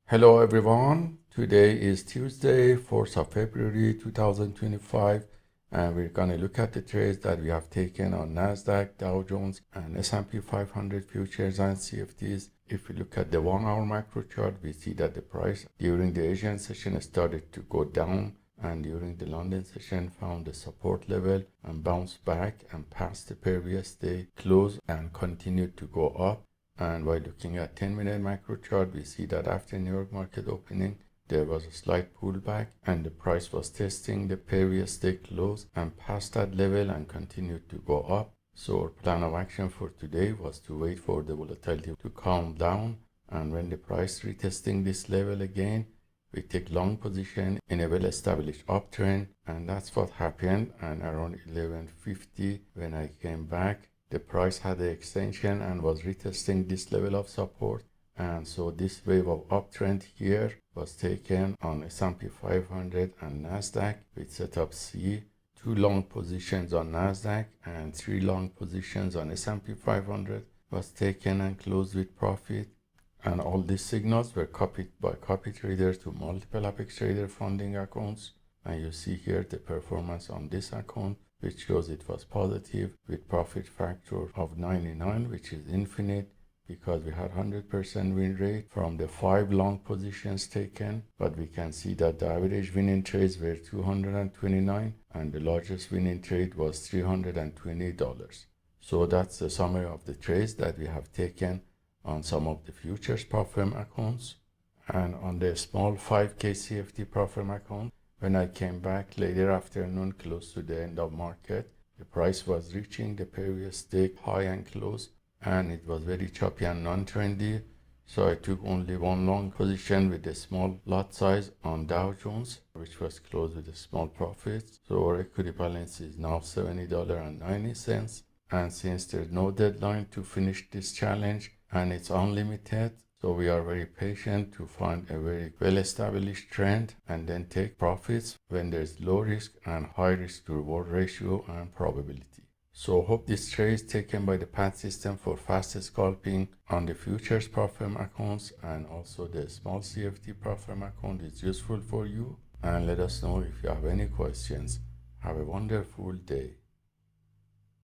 Hello everyone, today is Tuesday, 4th of February 2025, and we're going to look at the trades that we have taken on Nasdaq, Dow Jones, and S&P 500 futures and CFDs. If we look at the 1-hour macro chart, we see that the price during the Asian session started to go down, and during the London session found the support level and bounced back and passed the previous day close and continued to go up. And by looking at 10-minute macro chart, we see that after New York market opening, there was a slight pullback and the price was testing the previous day close and passed that level and continued to go up. So our plan of action for today was to wait for the volatility to calm down, and when the price retesting this level again, we take long position in a well-established uptrend, and that's what happened. And around 11:50 when I came back, the price had the extension and was retesting this level of support, and so this wave of uptrend here was taken on S&P 500 and Nasdaq with setup C, 2 long positions on Nasdaq and 3 long positions on S&P 500 was taken and closed with profit. And all these signals were copied by copy traders to multiple Apex Trader funding accounts, and you see here the performance on this account, which shows it was positive with profit factor of 99, which is infinite because we had 100% win rate from the 5 long positions taken. But we can see that the average winning trades were 229 and the largest winning trade was $320. So that's the summary of the trades that we have taken on some of the futures prop firm accounts. And on the small 5K CFD prop firm account, when I came back later afternoon close to the end of market, the price was reaching the previous day high and close, and it was very choppy and non-trendy. So I took only 1 long position with a small lot size on Dow Jones, which was closed with a small profit. So our equity balance is now $70.90. And since there's no deadline to finish this challenge and it's unlimited, so we are very patient to find a very well-established trend and then take profits when there's low risk and high risk to reward ratio and probability. So hope this trade is taken by the PAAT system for fast scalping on the futures prop firm accounts, and also the small CFD prop firm account is useful for you. And let us know if you have any questions. Have a wonderful day.